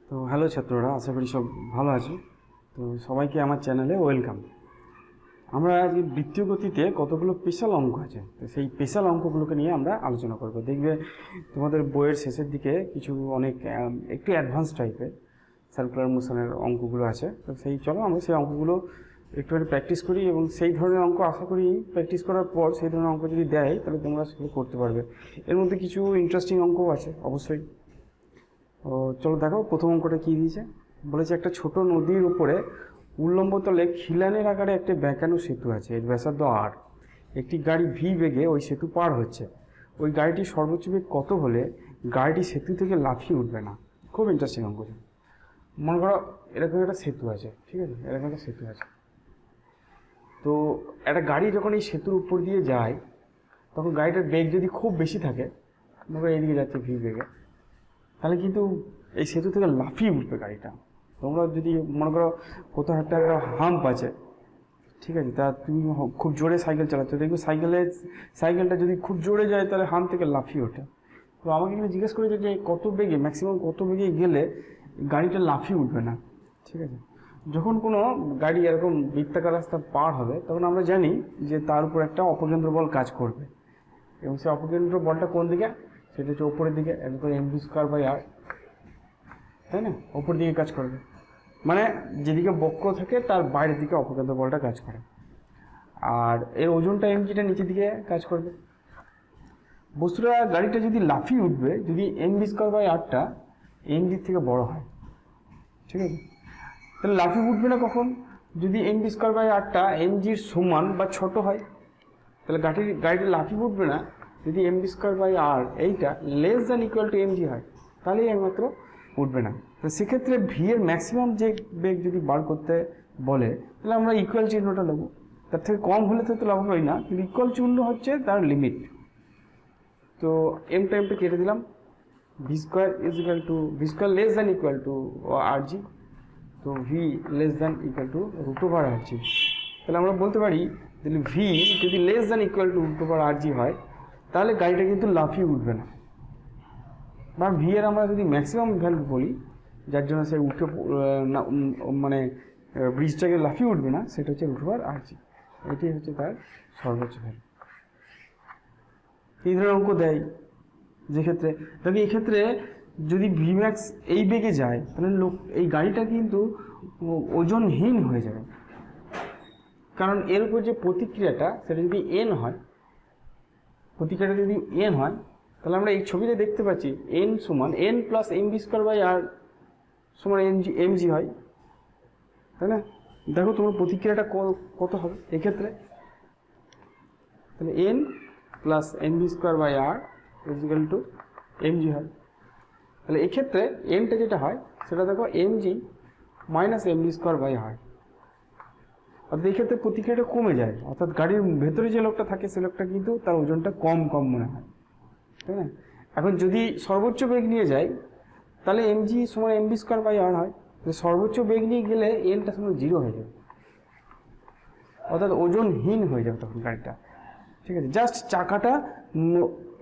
তো হ্যালো ছাত্ররা, আশা করি সব ভালো আছো। তো সবাইকে আমার চ্যানেলে ওয়েলকাম। আমরা আজকে বৃত্তীয় গতিতে কতগুলো স্পেশাল অঙ্ক আছে, তো সেই স্পেশাল অঙ্কগুলোকে নিয়ে আমরা আলোচনা করব। দেখবে তোমাদের বইয়ের শেষের দিকে কিছু অনেক একটু অ্যাডভান্স টাইপের সার্কুলার মোশনের অঙ্কগুলো আছে। তো চলো আমরা সেই অঙ্কগুলো একটুখানি প্র্যাকটিস করি, এবং সেই ধরনের অঙ্ক আশা করি প্র্যাকটিস করার পর সেই ধরনের অঙ্ক যদি দেয় তাহলে তোমরা সেগুলো করতে পারবে। এর মধ্যে কিছু ইন্টারেস্টিং অঙ্কও আছে অবশ্যই। তো চলো দেখো, প্রথম অঙ্কটা কী দিয়েছে। বলেছে একটা ছোট নদীর উপরে উল্লম্ব তলে খিলানের আকারে একটা বেঁকানো সেতু আছে, এর ব্যাসার্ধ আর। একটি গাড়ি ভি বেগে ওই সেতু পার হচ্ছে। ওই গাড়িটির সর্বোচ্চ বেগ কত হলে গাড়িটি সেতু থেকে লাফিয়ে উঠবে না? খুব ইন্টারেস্টিং অঙ্ক। মনে করো এরকম একটা সেতু আছে, ঠিক আছে, এরকম একটা সেতু আছে। তো একটা গাড়ি যখন এই সেতুর উপর দিয়ে যায়, তখন গাড়িটার বেগ যদি খুব বেশি থাকে, মনে করো এইদিকে যাচ্ছে ভি বেগে, তাহলে কিন্তু এই সেতু থেকে লাফিয়ে উঠবে গাড়িটা। তোমরা যদি মনে করো কোথাও একটা হাম্প আছে, ঠিক আছে, তা তুমি খুব জোরে সাইকেল চালাচ্ছ, দেখবে সাইকেলটা যদি খুব জোরে যায় তাহলে হাম্প থেকে লাফিয়ে ওঠে। তো আমাকে এখানে জিজ্ঞেস করেছে যে কত বেগে, ম্যাক্সিমাম কত বেগে গেলে গাড়িটা লাফিয়ে উঠবে না, ঠিক আছে। যখন কোনো গাড়ি এরকম বৃত্তাকার রাস্তা পার হবে, তখন আমরা জানি যে তার উপর একটা অপকেন্দ্র বল কাজ করবে, এবং সেই অপকেন্দ্র বলটা কোন দিকে? সেটা হচ্ছে ওপরের দিকে, একদম mv²/r, তাই না? ওপর দিকে কাজ করবে, মানে যেদিকে বক্র থাকে তার বাইরের দিকে অপকেন্দ্র বলটা কাজ করে। আর এর ওজনটা mgটা নিচের দিকে কাজ করবে। বস্তুটা গাড়িটা যদি লাফিয়ে উঠবে, যদি mv²/rটা mgর থেকে বড় হয়, ঠিক আছে, তাহলে লাফিয়ে উঠবে না কখন? যদি mv²/rটা mgর সমান বা ছোট হয়, তাহলে গাড়িটা লাফিয়ে উঠবে না যদি mv²/r এইটা <= mg হয়, তাহলেই একমাত্র উঠবে না। তো সেক্ষেত্রে ভি এর ম্যাক্সিমাম যে বেগ যদি বার করতে বলে, তাহলে আমরা ইকুয়াল চিহ্নটা নেব। তার থেকে কম হলে তো লাভ হয় না, কিন্তু ইকুয়াল চিহ্ন হচ্ছে তার লিমিট। তো এমটা কেটে দিলাম, v² =rg, তো v <= √rg। তাহলে আমরা বলতে পারি তাহলে ভি যদি <= √rg হয়, তাহলে গাড়িটা কিন্তু লাফিয়ে উঠবে না। বা ভি এর আমরা যদি ম্যাক্সিমাম ভ্যালু বলি, যার জন্য সে উঠে মানে ব্রিজটাকে লাফিয়ে উঠবে না, সেটা হচ্ছে √rg। এটি হচ্ছে তার সর্বোচ্চ ভ্যালু। এই ধরনের অঙ্ক দেয় যে ক্ষেত্রে দেখি, এক্ষেত্রে যদি ভিম্যাক্স এই বেগে যায়, তাহলে এই গাড়িটা কিন্তু ওজনহীন হয়ে যাবে। কারণ এর উপর যে প্রতিক্রিয়াটা, সেটা যদি এন হয়, প্রতিক্রিয়াটা যদি এন হয়, তাহলে আমরা এই ছবিতে দেখতে পাচ্ছি n + mv²/r mg হয়, তাই না? দেখো তোমার প্রতিক্রিয়াটা কত হবে এক্ষেত্রে। তাহলে n + mv²/r mg হয়। তাহলে এক্ষেত্রে nটা যেটা হয় সেটা দেখো mg - mv²/r। অর্থাৎ এই ক্ষেত্রে প্রতিক্রিয়াটা কমে যায়, অর্থাৎ গাড়ির ভেতরে যে লোকটা থাকে সে লোকটা কিন্তু তার ওজনটা কম মনে হয়, তাই না? এখন যদি সর্বোচ্চ বেগ নিয়ে যায়, তাহলে mg = mv²/r হয়। সর্বোচ্চ বেগ নিয়ে গেলে nটা 0 হয়ে যাবে, অর্থাৎ ওজনহীন হয়ে যাবে তখন গাড়িটা, ঠিক আছে। জাস্ট চাকাটা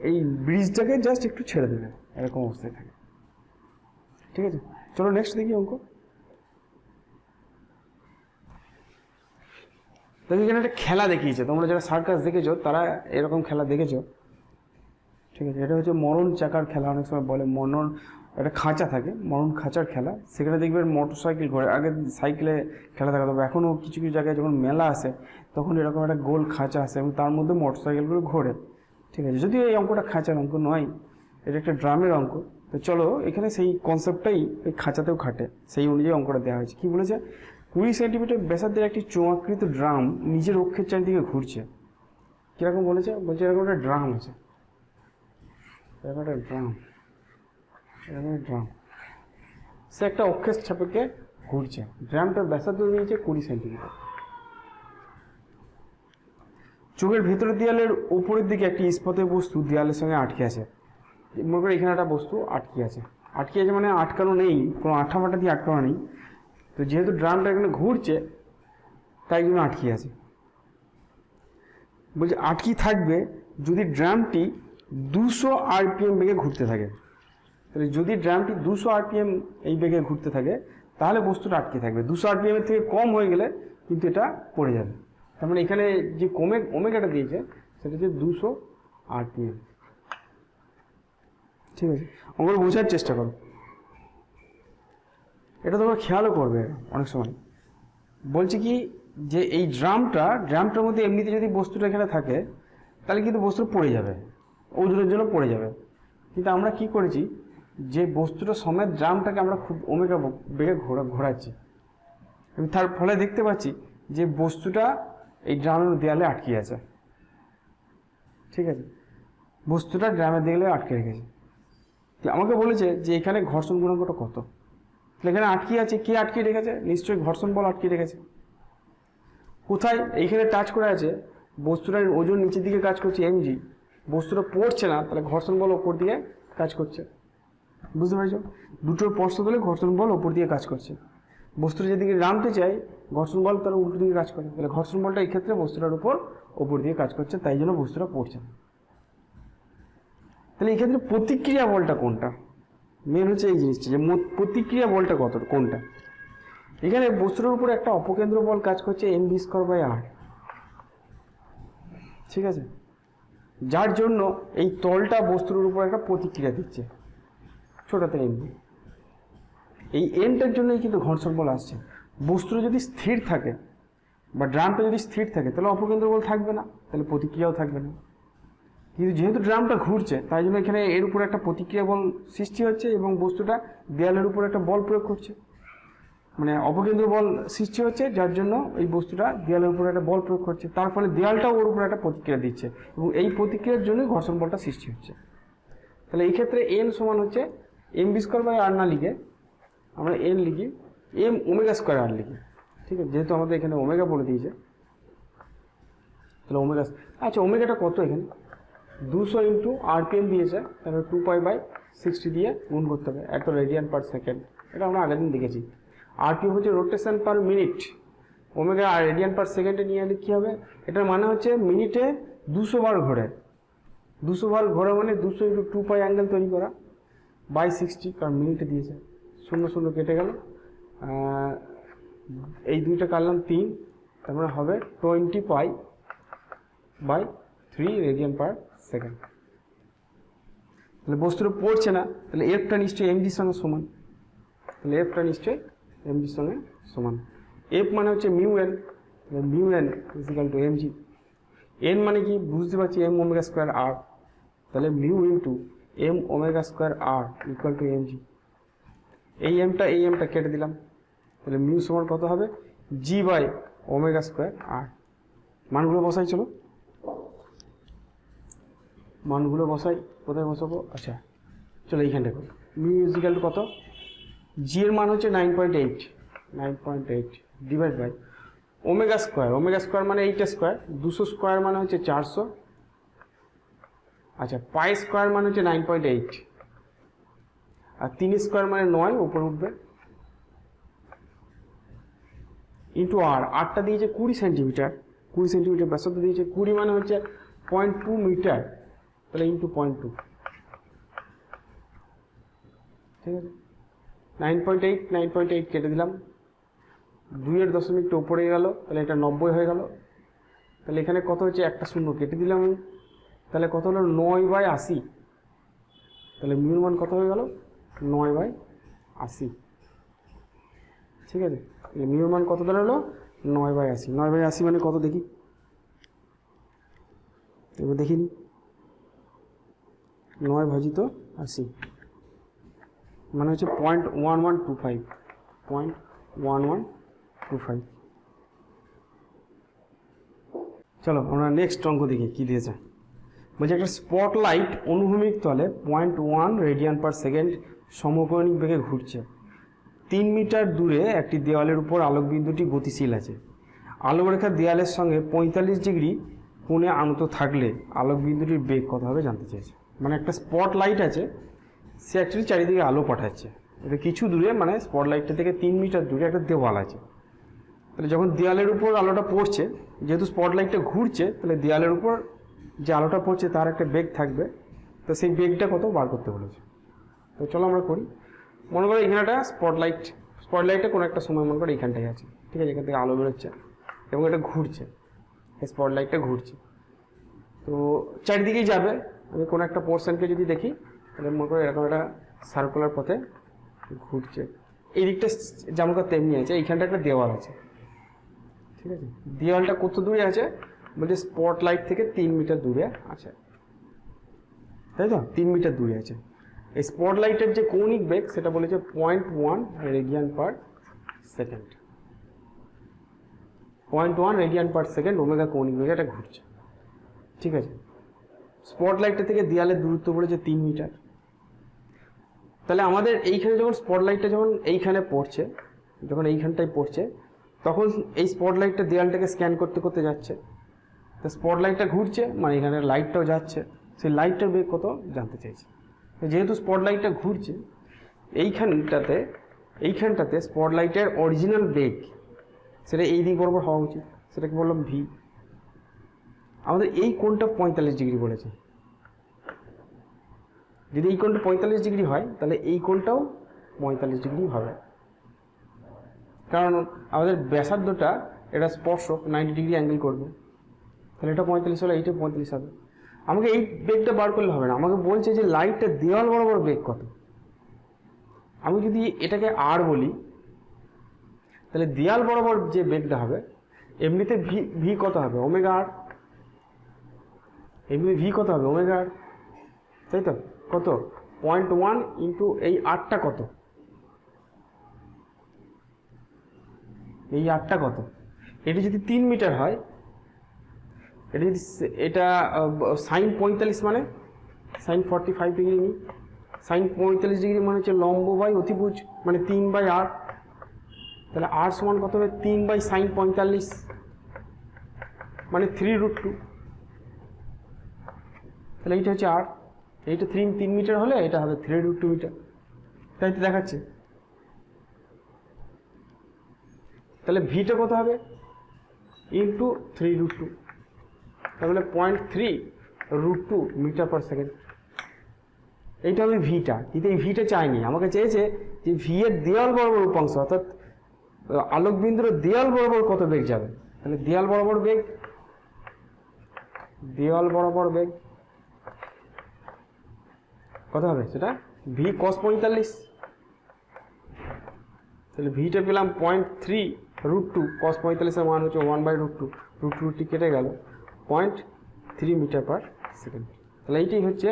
এই ব্রিজটাকে জাস্ট একটু ছেড়ে দেবে, এরকম অবস্থায় থাকে, ঠিক আছে। চলো নেক্সট দেখি অঙ্ক। দেখো এখানে একটা খেলা দেখিয়েছে, তোমরা যারা সার্কাস দেখেছো তারা এরকম খেলা দেখেছো, ঠিক আছে। এটা হচ্ছে মরণ চাকার খেলা, অনেক সময় বলে মরণ, একটা খাঁচা থাকে, মরণ খাঁচার খেলা। সেখানে দেখবেন মোটর সাইকেল ঘোরে, আগে সাইকেলে খেলা দেখা, তবে এখনও কিছু কিছু জায়গায় যখন মেলা আসে তখন এরকম একটা গোল খাঁচা আসে এবং তার মধ্যে মোটর সাইকেলগুলো ঘোরে, ঠিক আছে। যদিও এই অঙ্কটা খাঁচার অঙ্ক নয়, এটা একটা ড্রামের অঙ্ক। তো চলো এখানে সেই কনসেপ্টটাই এই খাঁচাতেও খাটে, সেই অনুযায়ী অঙ্কটা দেওয়া হয়েছে। কী বলেছে? 20 সেন্টিমিটার ব্যাসার্ধের একটি চোঙাকৃত ড্রাম নিজের অক্ষের চারিদিকে ঘুরছে। কীরকম বলেছে? বলছে এরকম একটা ড্রাম আছে, এরকম একটা ড্রাম, সে একটা অক্ষের সাপেক্ষে ঘুরছে। ড্রামটার ব্যাসার্ধ দিয়েছে 20 সেন্টিমিটার। চোখের ভেতরের দেয়ালের উপরের দিকে একটি ইস্পাতের বস্তু দেয়ালের সঙ্গে আটকে আছে। মনে করি এখানে একটা বস্তু আটকে আছে মানে আটকানো নেই, কোনো আঠা দিয়ে আটকানো নেই। তো যেহেতু ড্রামটা এখানে ঘুরছে, তাই জন্য আটকে আছে। বলছে আটকে থাকবে যদি ড্রামটি 200 RPM বেগে ঘুরতে থাকে। তাহলে যদি ড্রামটি 200 আরপিএম এই বেগে ঘুরতে থাকে তাহলে বস্তুটা আটকে থাকবে, 200 আরপিএম এর থেকে কম হয়ে গেলে কিন্তু এটা পড়ে যাবে। তার মানে এখানে যে ওমেগাটা দিয়েছে সেটা হচ্ছে 200 আরপিএম। ঠিক আছে, অঙ্কটা বোঝার চেষ্টা করো, এটা তোমরা খেয়ালও করবে অনেক সময়। বলছি কি যে এই ড্রামটার মধ্যে এমনিতে যদি বস্তুটা এখানে থাকে তাহলে কিন্তু বস্তুটা পড়ে যাবে, ওজনের জন্য পড়ে যাবে। কিন্তু আমরা কি করেছি যে বস্তুটা সমেত ড্রামটাকে আমরা খুব ওমেগা বেগে ঘোরাচ্ছি, তার ফলে দেখতে পাচ্ছি যে বস্তুটা এই ড্রামের দেয়ালে আটকে আছে। ঠিক আছে, বস্তুটা ড্রামের দেয়ালে আটকে রেখেছে। আমাকে বলেছে যে এখানে ঘর্ষণ গুণাঙ্কটা কত, এখানে আটকে আছে, কে আটকে রেখেছে? নিশ্চয়ই ঘর্ষণ বল আটকে রেখেছে। কোথায়? এইখানে টাচ করে আছে, বস্তুটার ওজন নিচের দিকে কাজ করছে এমজি, বস্তুটা পড়ছে না, তাহলে ঘর্ষণ বল ওপর দিয়ে কাজ করছে। বুঝতে পারছো? দুটোর স্পর্শ দিলে ঘর্ষণ বল ওপর দিয়ে কাজ করছে। বস্তুটা যেদিকে নামতে চাই ঘর্ষণ বল তার উল্টো দিকে কাজ করে, তাহলে ঘর্ষণ বলটা এই ক্ষেত্রে বস্তুটার ওপর দিয়ে কাজ করছে, তাই জন্য বস্তুটা পড়ছে না। তাহলে এই ক্ষেত্রে প্রতিক্রিয়া বলটা কোনটা? মেন হচ্ছে এই জিনিসটা যে প্রতিক্রিয়া বলটা কোনটা। এখানে বস্তুটার উপর একটা অপকেন্দ্র বল কাজ করছে mv²/r। ঠিক আছে, যার জন্য এই তলটা বস্তুর উপর একটা প্রতিক্রিয়া দিচ্ছে ছোটাতে mv। এই এনটার জন্যই কিন্তু ঘর্ষণ বল আসছে। বস্তুটা যদি স্থির থাকে বা ড্রামটা যদি স্থির থাকে তাহলে অপকেন্দ্র বল থাকবে না, তাহলে প্রতিক্রিয়াও থাকবে না। কিন্তু যেহেতু ড্রামটা ঘুরছে তাই জন্য এখানে এর উপর একটা প্রতিক্রিয়া বল সৃষ্টি হচ্ছে এবং বস্তুটা দেয়ালের উপর একটা বল প্রয়োগ করছে, মানে অপকেন্দ্র বল সৃষ্টি হচ্ছে, যার জন্য এই বস্তুটা দেয়ালের উপর একটা বল প্রয়োগ করছে, তার ফলে দেয়ালটাও ওর উপর একটা প্রতিক্রিয়া দিচ্ছে এবং এই প্রতিক্রিয়ার জন্যই ঘর্ষণ বলটা সৃষ্টি হচ্ছে। তাহলে এই ক্ষেত্রে এন সমান হচ্ছে mv²/r না লিখে আমরা এন লিখি m⍵² লিখি। ঠিক আছে, যেহেতু আমাদের এখানে ওমেগা বলে দিয়েছে তাহলে ওমেগা। আচ্ছা, ওমেগাটা কত? এখানে 200 ইন্টু আরপিএম দিয়েছে, তাহলে 2π/60 দিয়ে গুণ করতে হবে, এত রেডিয়ান পার সেকেন্ড। এটা আমরা আগের দিন দেখেছি। আরপিএম হচ্ছে রোটেশন পার মিনিট, ওমেগা আর রেডিয়ান পার সেকেন্ডে নিয়ে এলে কী হবে? এটার মানে হচ্ছে মিনিটে 200 বার ঘোরে। 200 বার ঘোরা মানে 200 ইন্টু 2π অ্যাঙ্গেল তৈরি করা বাই 60, কারণ মিনিটে দিয়েছে। 0 0 কেটে গেল, এই দুইটা কাটলাম 3, তার মানে হবে 20π/3 রেডিয়ান পার সেকেন্ড। তাহলে বস্তুটা পড়ছে না, তাহলে এফটা নিশ্চয়ই এমজির সঙ্গে সমান, তাহলে এফটা নিশ্চয়ই এমজির সঙ্গে সমান। এফ মানে হচ্ছে μn, μn equal to mg। N মানে কি বুঝতে পারছি, m⍵²r, তাহলে μ into m⍵²r equal to mg। এই এমটা কেটে দিলাম, তাহলে মিউ সমান কত হবে? g/ω²r। মানগুলো বসাই, চলো মানগুলো বসাই। কোথায় বসাবো? আচ্ছা চলো এইখানটা করি। মিউ ইকুয়াল টু কত? জি এর মান হচ্ছে 9.8 ডিভাইড বাই ω²। মানে 8² 200² মানে হচ্ছে 400। আচ্ছা, π² মানে হচ্ছে 9.8 আর 3² মানে 9 উপরে উঠবে, ইন্টু আরটা দিয়েছে 20 সেন্টিমিটার, 20 সেন্টিমিটার ব্যাসার্ধ দিয়েছে, 20 মানে হচ্ছে 0.2 মিটার, তাহলে ইন্টু 0.2। ঠিক আছে, 9.8 কেটে দিলাম, 2-এর দশমিকটা উপরে গেল, তাহলে এটা 90 হয়ে গেল। তাহলে এখানে কত হচ্ছে? একটা শূন্য কেটে দিলাম, তাহলে কত হলো? 9/80। তাহলে মিউর মান কত হয়ে গেল? 9/80। ঠিক আছে, মিউর মান কত দাঁড়ালো? 9/80। 9/80 মানে কত দেখি? এবার দেখিনি, 9/80 মানে হচ্ছে 0.1125। চলো আমরা নেক্সট অঙ্ক দেখি কী দিয়েছে। বলছে একটা স্পটলাইট অনুভূমিক তলে 0.1 রেডিয়ান পার সেকেন্ড সমকোণিক বেগে ঘুরছে। 3 মিটার দূরে একটি দেওয়ালের উপর আলোকবিন্দুটি গতিশীল আছে। আলোকরেখা দেওয়ালের সঙ্গে 45 ডিগ্রি কোণে আনত থাকলে আলোকবিন্দুটির বেগ কত হবে জানতে চেয়েছে। মানে একটা স্পটলাইট আছে, সে অ্যাকচুয়ালি চারিদিকে আলো পাঠাচ্ছে। এটা কিছু দূরে, মানে স্পটলাইটটা থেকে 3 মিটার দূরে একটা দেওয়াল আছে। তাহলে যখন দেওয়ালের উপর আলোটা পড়ছে, যেহেতু স্পটলাইটটা ঘুরছে, তাহলে দেওয়ালের উপর যে আলোটা পড়ছে তার একটা বেগ থাকবে, তো সেই বেগটা কত বার করতে বলেছে। তো চলো আমরা করি। মনে করো এখানে একটা স্পটলাইটটা কোনো একটা সময় মনে করো এইখানটায় আছে, ঠিক আছে, এখান থেকে আলো বেরোচ্ছে এবং এটা ঘুরছে, স্পটলাইটটা ঘুরছে, তো চারিদিকেই যাবে। আমি কোনো একটা পোর্শনকে যদি দেখি তাহলে মনে করো এরকম একটা সার্কুলার পথে ঘুরছে, এই দিকটা যেমন তেমনি আছে, এইখানটা একটা দেওয়াল আছে, ঠিক আছে, দেওয়ালটা কত দূরে আছে বলছে স্পটলাইট থেকে 3 মিটার দূরে আছে, তাই তো 3 মিটার দূরে আছে। এই স্পটলাইটের যে কৌণিক বেগ সেটা বলেছে 0.1 radian per second, 0.1 radian per second omega কৌণিক বেগে এটা ঘুরছে, ঠিক আছে। স্পটলাইটটা থেকে দেয়ালের দূরত্ব পড়েছে 3 মিটার। তাহলে আমাদের এইখানে যখন স্পটলাইটটা যখন এইখানে পড়ছে, যখন এইখানটায় পড়ছে, তখন এই স্পটলাইটটা দেয়ালটাকে স্ক্যান করতে করতে যাচ্ছে, তো স্পটলাইটটা ঘুরছে মানে এখানে লাইটটাও যাচ্ছে, সেই লাইটটার বেগ কত জানতে চাইছে। যেহেতু স্পটলাইটটা ঘুরছে, এইখানটাতে স্পটলাইটের অরিজিনাল বেগ সেটা এই দিক বরাবর হওয়া উচিত, সেটাকে বললাম ভি। আমাদের এই কোণটা 45 ডিগ্রি বলেছে, যদি এই কোণটা 45 ডিগ্রি হয় তাহলে এই কোণটাও 45 ডিগ্রি হবে, কারণ আমাদের ব্যাসার্ধটা এটা স্পর্শক 90 ডিগ্রি অ্যাঙ্গেল করবে, তাহলে এটা 45 হলে এইটা 45 হবে। আমাকে এই বেগটা বার করলে হবে না, আমাকে বলছে যে লাইটটা দেওয়াল বরাবর বেগ কত। আমি যদি এটাকে আর বলি তাহলে দেয়াল বরাবর যে বেগটা হবে এমনিতে ভি কত হবে ওমেগা আর, এমনি ভি কত হবে ওমেগা আর, তাই তো, কত 0.1 ইন্টু এই আরটা কত, এই আরটা কত, এটা যদি 3 মিটার হয়, এটা যদি এটা সাইন 45 মানে সাইন 45 ডিগ্রি নিই, সাইন 45 ডিগ্রি মানে হচ্ছে লম্ব বাই অতিভুজ মানে 3/r, তাহলে আর সমান কত হবে 3/sin 45 মানে 3√2, তাহলে এইটা হচ্ছে আর, এইটা 3 মিটার হলে এটা হবে 3√2 মিটার, তাই তো দেখাচ্ছে। তাহলে ভিটা কত হবে ইন্টু 3√2, তাহলে 0.3√2 মিটার পার সেকেন্ড, এইটা হবে ভিটা। কিন্তু এই ভিটা চাইনি, আমাকে চেয়েছে যে ভি এর দেয়াল বরাবর উপাংশ অর্থাৎ আলোকবিন্দুর দেয়াল বরাবর কত বেগ যাবে, তাহলে দেয়াল বরাবর বেগ কত হবে সেটা ভি cos 45, তাহলে ভিটা পেলাম 0.3√2, cos 45 এর মান হচ্ছে 1/√2, √2 কেটে গেল 0.3 মিটার পার সেকেন্ড। তাহলে এইটাই হচ্ছে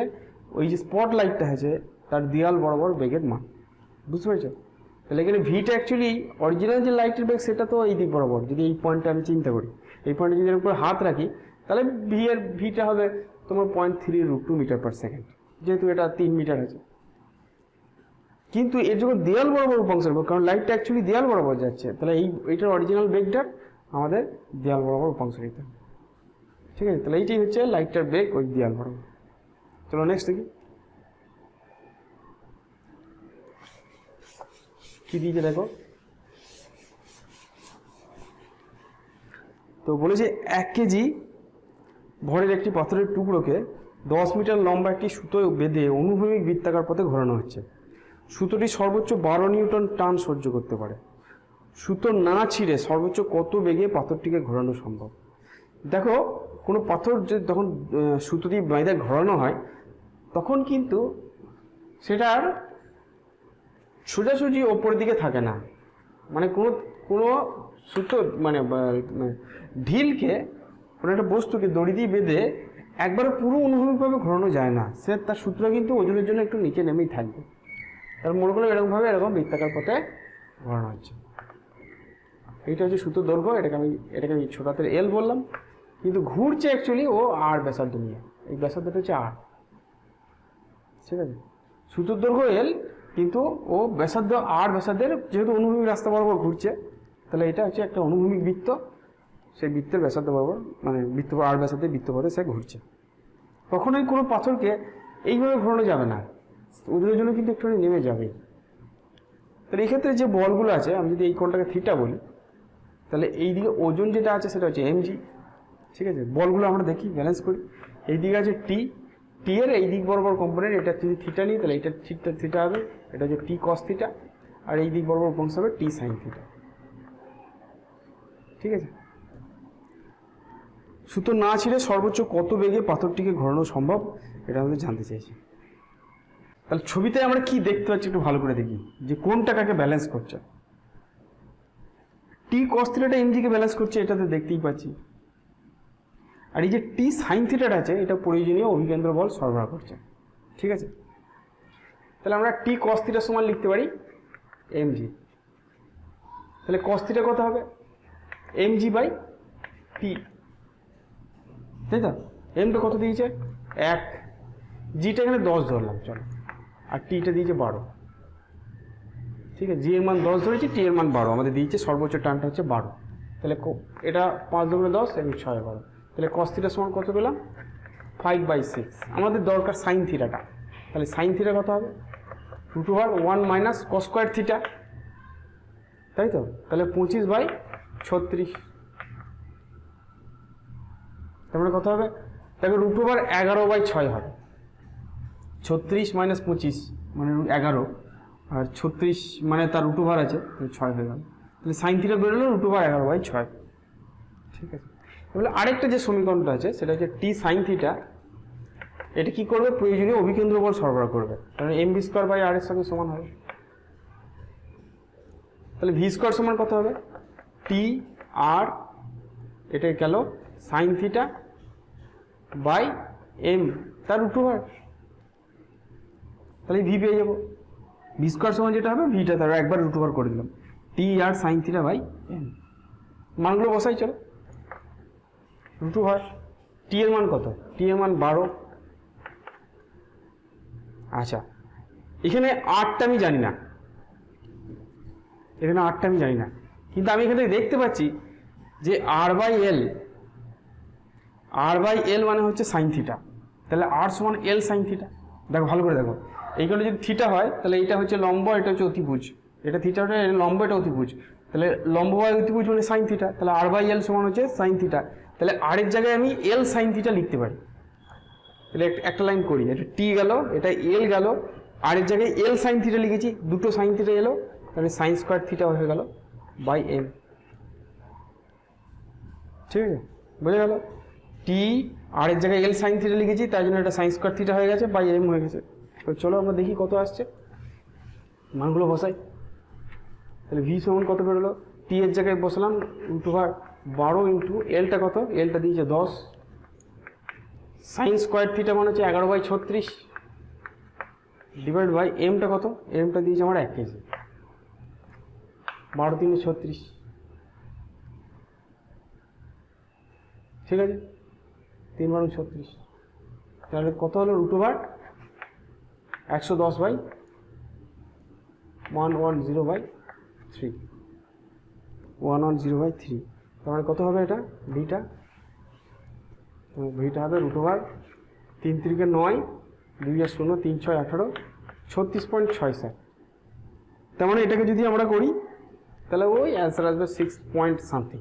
ওই যে স্পট লাইটটা আছে তার দেয়াল বরাবর বেগের মান, বুঝতে পেরেছো। তাহলে এখানে ভিটা অ্যাকচুয়ালি অরিজিনাল যে লাইটের বেগ সেটা তো এই দিক বরাবর, যদি এই পয়েন্টটা আমি চিন্তা করি, এই পয়েন্টে যদি এর উপর হাত রাখি তাহলে ভিটা হবে তোমার 0.3√2 মিটার পার সেকেন্ড, যেহেতু এটা 3 মিটার আছে। কিন্তু এর যখন দেয়াল বরাবর উপাংশ, কারণ লাইটটা অ্যাকচুয়ালি দেয়াল বরাবর যাচ্ছে, তাহলে এইটার অরিজিনাল বেগটা আমাদের দেয়াল বরাবর উপাংশ নিতে হবে, ঠিক আছে। তাহলে এইটাই হচ্ছে লাইটটার বেগ ওই দেয়াল বরাবর। চলো নেক্সট দেখি কি দিয়েছে দেখো। তো বলেছে 1 কেজি ভরের একটি পাথরের টুকরোকে 10 মিটার লম্বা একটি সুতো বেঁধে অনুভূমিক বৃত্তাকার পথে ঘোরানো হচ্ছে। সুতোটি সর্বোচ্চ 12 নিউটন টান সহ্য করতে পারে। সুতো না ছিঁড়ে সর্বোচ্চ কত বেগে পাথরটিকে ঘোরানো সম্ভব। দেখো কোনো পাথর যখন সুতো দিয়ে বেঁধে ঘোরানো হয় তখন কিন্তু সেটার সোজাসুজি ওপর দিকে থাকে না, মানে কোনো সুতো মানে ঢিলকে কোনো একটা বস্তুকে দড়ি দিয়ে বেঁধে একবারে পুরো অনুভূমিকভাবে ঘোরানো যায় না, সে তার সূত্রটা কিন্তু ওজনের জন্য একটু নিচে নেমেই থাকবে। তার মনে করলে এরকমভাবে এরকম বৃত্তাকার পথে ঘোরানো হচ্ছে। এইটা হচ্ছে সুতোর দৈর্ঘ্য, এটাকে আমি ছোট হাতের এল বললাম, কিন্তু ঘুরছে অ্যাকচুয়ালি ও আর ব্যাসার্ধ নিয়ে, এই ব্যাসার্ধটা হচ্ছে আর, ঠিক আছে। সুতোর দৈর্ঘ্য এল কিন্তু ও ব্যাসার্ধ আর ব্যাসার্ধের যেহেতু অনুভূমিক রাস্তা বরাবর ঘুরছে, তাহলে এটা হচ্ছে একটা অনুভূমিক বৃত্ত, সেই বৃত্তের ব্যাসার্ধ বরাবর মানে বৃত্ত আর ব্যাসার্ধের বৃত্তপথে সে ঘুরছে। কখনোই কোনো পাথরকে এইভাবে ঘোরানো যাবে না, ওজনের জন্য কিন্তু একটু নেমে যাবে। তাহলে এই ক্ষেত্রে যে বলগুলো আছে, আমি যদি এই কোণটাকে থিটা বলি তাহলে এই দিকে ওজন যেটা আছে সেটা হচ্ছে mg, ঠিক আছে। বলগুলো আমরা দেখি ব্যালেন্স করি, এই দিকে আছে টি, টি এর এই দিক বরাবর কম্পোনেন্ট, এটা যদি থিটা নিই তাহলে এটা থিটা হবে, এটা হচ্ছে টি কস থিটা, আর এই দিক বরাবর অংশ হবে টি সাইন থিটা। ঠিক আছে, সুতো না ছিঁড়ে সর্বোচ্চ কত বেগে পাথরটিকে ঘোরানো সম্ভব এটা আমাদের জানতে চাইছি। তাহলে ছবিতে আমরা কি দেখতে পাচ্ছি একটু ভালো করে দেখি, যে কোনটা কাকে ব্যালেন্স করছে। টি কস থিটাটা এমজিকে ব্যালেন্স করছে, এটাতে দেখতেই পাচ্ছি। আর এই যে টি সাইন থিটাটা আছে, এটা প্রয়োজনীয় অভিকেন্দ্র বল সরবরাহ করছে। ঠিক আছে, তাহলে আমরা টি কস থিটার সমান লিখতে পারি এমজি। তাহলে কস থিটা কত হবে? এমজি বাই টি, তাই তো? এমটা কত দিয়েছে? 1, জিটা এখানে 10 ধরলাম, চলো, আর টিটা দিয়েছে 12। ঠিক আছে, জি এর মান 10 ধরেছি, টি এর মান 12, আমাদের দিয়েছে সর্বোচ্চ টানটা হচ্ছে 12। তাহলে এটা 5 দুগুণে 10 এবং 6 12, তাহলে কস থিটার সমান কত পেলাম? 5/6। আমাদের দরকার সাইন থিটাটা, তাহলে সাইন থিটা কত হবে? √1 মাইনাস কস স্কোয়ার থিটা, তাই তো? তাহলে 25/36, তারপরে কত হবে? দেখো √11/6 হবে, 36 মাইনাস 25 মানে 11, আর 36 মানে তার √ওভার আছে, তাহলে 6 হয়ে গেল। তাহলে সাইন থিটা বেরোলো √11/6। ঠিক আছে, তাহলে আরেকটা যে সমীকরণটা আছে সেটা হচ্ছে টি সাইন থিটা, এটা কি করবে? প্রয়োজনীয় অভিকেন্দ্র বল সরবরাহ করবে, কারণ mv²/r এর সঙ্গে সমান হবে। তাহলে v² সমান কত হবে? টি আর এটা গেল সাইন থিটা বাই এম তার √ওভার, তাহলে ভি পেয়ে যাবো। v² সমান যেটা হবে ভিটা তার একবার √ওভার করে দিলাম, টি আর সাইন থিটা বাই এম। মানগুলো বসাই চলো। √ওভার, টি এর মান কত? টি এর মান 12। আচ্ছা, এখানে 8টা আমি জানি না, এখানে 8টা আমি জানি না, কিন্তু আমি এখানে দেখতে পাচ্ছি যে r/l মানে হচ্ছে সাইন থিটা, তাহলে r সমান l সাইন থিটা। দেখো ভালো করে দেখো, এইগুলো যদি থিটা হয় তাহলে এটা হচ্ছে লম্ব, এটা হচ্ছে অতিভুজ, এটা থিটা, এটা লম্ব, এটা অতিভুজ, তাহলে লম্ব বাই অতিভুজ মানে সাইন থিটা, তাহলে r/l সমান হচ্ছে সাইন থিটা। তাহলে r এর জায়গায় আমি l সাইন থিটা লিখতে পারি। তাহলে একটা লাইন করি, এটা টি গেল, এটা এল গেল, আর এর জায়গায় এল সাইন থিটা লিখেছি, দুটো সাইন থিটা এলো, তাহলে সাইন স্কোয়ার থিটা হয়ে গেল বাই এম। ঠিক আছে, বোঝা গেল? টি আর এর জায়গায় এল সাইন থিটা লিখেছি, তাই জন্য এটা সাইন স্কোয়ার থিটা হয়ে গেছে বাই এম হয়ে গেছে। তো চলো আমরা দেখি কত আসছে, মানগুলো বসাই। তাহলে ভি সমান কত বেরোলো? টি এর জায়গায় বসলাম √12 ইন্টু এলটা কত? এলটা দিয়েছে 10, সাইন স্কোয়ার থিটা মানে হচ্ছে 11/36 ডিভাইড বাই এমটা কত? এমটা দিয়েছে আমার 1 কেজি, 12 3 36। ঠিক আছে, 3 12 36, তাহলে কত হলো? √110/110/3, তাহলে কত হবে এটা? ভিটা হবে √3 3 9, 2 আর 0 3 6 18, 36.67। তার মানে এটাকে যদি আমরা করি তাহলে ওই অ্যান্সার আসবে 6 পয়েন্ট সামথিং।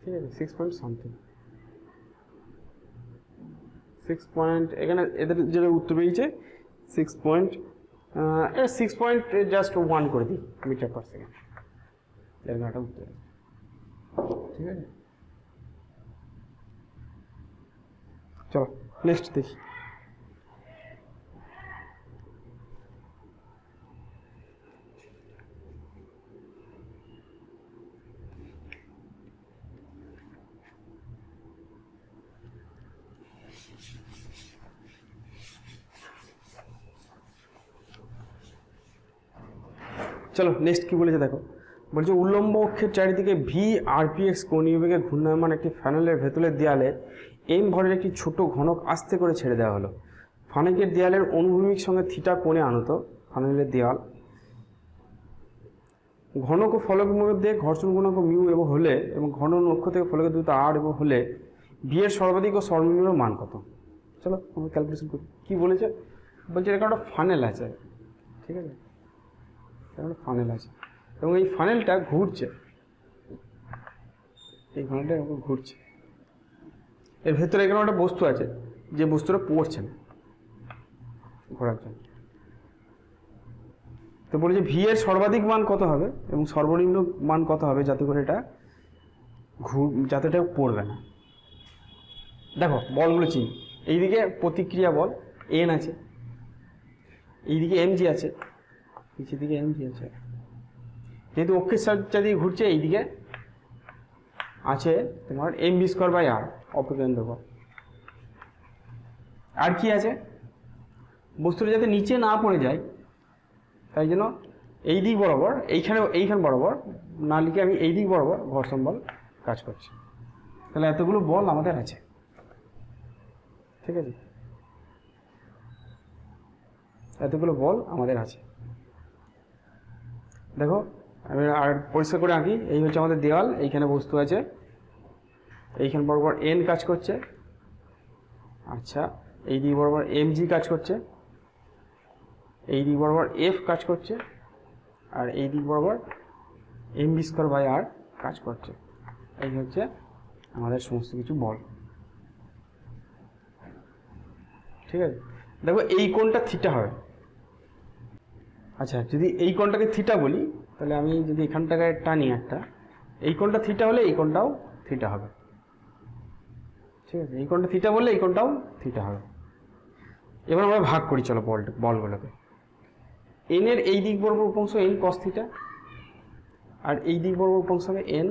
ঠিক আছে, 6 পয়েন্ট সামথিং, 6 পয়েন্ট, এখানে এদের যেটা উত্তর পেয়েছে 6 পয়েন্ট, এটা 6 পয়েন্ট জাস্ট 1 করে দিই মিটার পার সেকেন্ড, এরকম উত্তর। ঠিক আছে, চলো নেক্সট দেখি। চলো নেক্সট কি বলেছে দেখো, বলছে উল্লম্ব অক্ষের চারিদিকে ভি আরপিএক্স কোণীয় বেগে ঘূর্ণায়মান একটি ফানেলের ভেতরের দেয়ালে এম ভরের একটি ছোট ঘনক আস্তে করে ছেড়ে দেওয়া হলো। ফানেকের দেয়ালের অনুভূমিক সঙ্গে থিটা কোণে আনত ফানেলের দেয়াল। ঘনক ও ফলকের মধ্যে ঘর্ষণ গুণাঙ্ক মিউ এবং হলে এবং ঘন অক্ষ থেকে ফলকের দূরত্ব আর এবং হলে ভি এর সর্বাধিক ও সর্বনিম্ন মান কত? চলো আমরা ক্যালকুলেশন করি। কি বলেছে? বলছে এরকম একটা ফানেল আছে, ঠিক আছে, একটা ফানেল আছে এবং এই ফানেলটা ঘুরছে, এই ফানেলটা এরকম ঘুরছে, এর ভেতরে এখানে একটা বস্তু আছে, যে বস্তুটা পড়ছে না ঘোরার জন্য। তো বলি যে ভি এর সর্বাধিক মান কত হবে এবং সর্বনিম্ন মান কত হবে যাতে করে এটা যাতে এটা পড়বে না। দেখো বলগুলো চিনি, এইদিকে প্রতিক্রিয়া বল এন আছে, এইদিকে এমজি আছে, নিচের দিকে এমজি আছে, যেহেতু অক্ষের সাথে দিয়ে ঘুরছে এইদিকে আছে তোমার এম বি স্কোয়ার বাই আর অপকেন্দ্র বল। আর কি আছে, বস্তুটা যাতে নিচে না পড়ে যায় তাই জন্য এই দিক বরাবর এইখান বরাবর না লিখে আমি এই দিক বরাবর ঘর্ষণ বল কাজ করছি। তাহলে এতগুলো বল আমাদের আছে, ঠিক আছে, এতগুলো বল আমাদের আছে। দেখো আমি আর পরিষ্কার করে আঁকি, এই হচ্ছে আমাদের দেওয়াল, এইখানে বস্তু আছে, এইখান বরাবর এন কাজ করছে, আচ্ছা এই দিক বরাবর এমজি কাজ করছে, এই দিক বরাবর এফ কাজ করছে, আর এই দিক বরাবর এম বি স্কোয়ার বাই আর কাজ করছে। এই হচ্ছে আমাদের সমস্ত কিছু বল, ঠিক আছে। দেখো এই কোণটা থিটা হবে, আচ্ছা যদি এই কোণটাকে থিটা বলি তাহলে আমি যদি এখানটাকে টানি একটা, এই কোণটা থিটা হলে এই কোণটাও থিটা হবে, ঠিক আছে, এই কোণটা থিটা বললে এই কোণটাও থিটা হবে। এবার আমরা ভাগ করি চলো বলগুলোকে। এন এর এই দিক বরাবর উপাংশ এন কস থিটা, আর এই দিক বরাবর উপাংশ হবে এন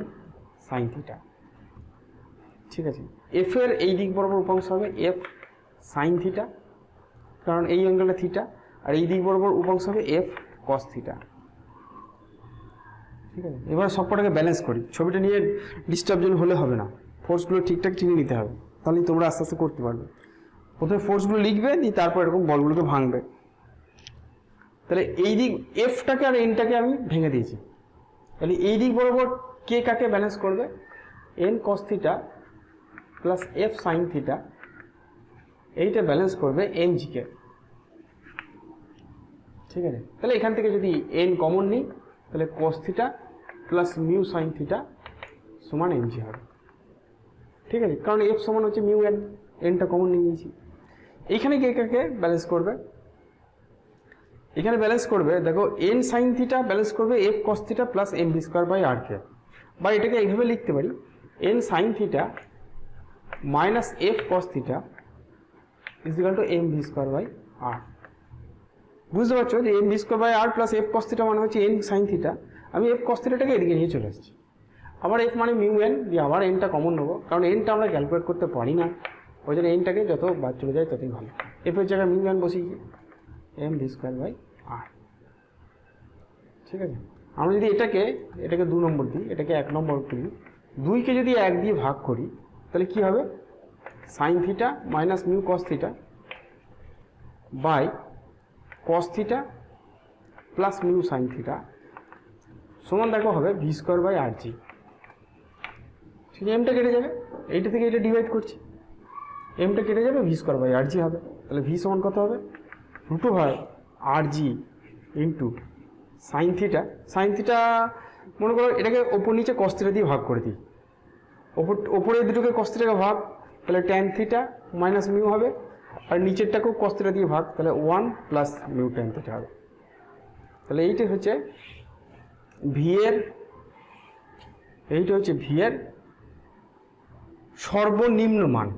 সাইন থিটা, ঠিক আছে। এফ এর এই দিক বরাবর উপাংশ হবে এফ সাইন থিটা, কারণ এই অ্যাঙ্গেলটা থিটা, আর এই দিক বরাবর উপাংশ হবে এফ কস থিটা, ঠিক আছে। এবার সবকটাকে ব্যালেন্স করি, ছবিটা নিয়ে ডিস্টার্ব যেন হলে হবে না, ফোর্সগুলো ঠিকঠাক চিনে নিতে হবে, তাহলেই তোমরা আস্তে আস্তে করতে পারবে। প্রথমে ফোর্সগুলো লিখবে, দিয়ে তারপর এরকম বলগুলোকে ভাঙবে। তাহলে এই দিক এফটাকে আর এনটাকে আমি ভেঙে দিয়েছি, তাহলে এই দিক বরাবর কে কাকে ব্যালেন্স করবে, N cos theta plus F sine theta, এইটা ব্যালেন্স করবে এম জিকে, ঠিক আছে। তাহলে এখান থেকে যদি এন কমন নিই তাহলে কস theta plus mu sine theta সমান এম জি হবে, ঠিক আছে, কারণ এফ সমান হচ্ছে মিউ এন, এনটা কমন নিয়ে নিয়েছি। এইখানে কে কাকে ব্যালেন্স করবে, এখানে ব্যালেন্স করবে দেখো এন সাইন থিটা ব্যালেন্স করবে F cos theta plus M V square by R কে, বা এটাকে এইভাবে লিখতে পারি N sine theta minus F cos theta is equal to M V square by R. বুঝতে পারছো যে M V square by R plus F cos theta মানে হচ্ছে এন সাইন থিটা, আমি এফ কস থিটাটাকে এদিকে নিয়ে চলে এসেছি, আবার এফ মানে মিউ এন, দিয়ে আবার এনটা কমন নেবো, কারণ এনটা আমরা ক্যালকুলেট করতে পারি না, ওই জন্য এনটাকে যত বাদ চলে যায় ততই ভালো। এফের জায়গায় মিউ এন বসিয়েছি এম ভি স্কোয়ার বাই আর, ঠিক আছে। আমরা যদি এটাকে 2 নম্বর দিই, এটাকে 1 নম্বর করি, 2কে যদি 1 দিয়ে ভাগ করি তাহলে কি হবে, sine theta minus mu cos theta by cos theta plus mu sine theta সমান দেখো হবে v square by R g, ঠিক আছে। এমটা কেটে যাবে, এইটা থেকে এটা ডিভাইড করছি, এমটা কেটে যাবে, V square by R G হবে। তাহলে ভি সমান কত হবে, root over R G into sine theta, sine theta মনে করো এটাকে ওপর নিচে কস থিটা দিয়ে ভাগ করে দিই, ওপরে দুটোকে কস থিটাকে ভাগ, তাহলে ট্যান থিটা মাইনাস মিউ হবে, আর নিচেরটাকেও কস থিটা দিয়ে ভাগ, তাহলে 1 প্লাস মিউ ট্যান থিটা হবে। তাহলে এইটা হচ্ছে ভি এর, এইটা হচ্ছে ভি এর সর্বনিম্ন মান,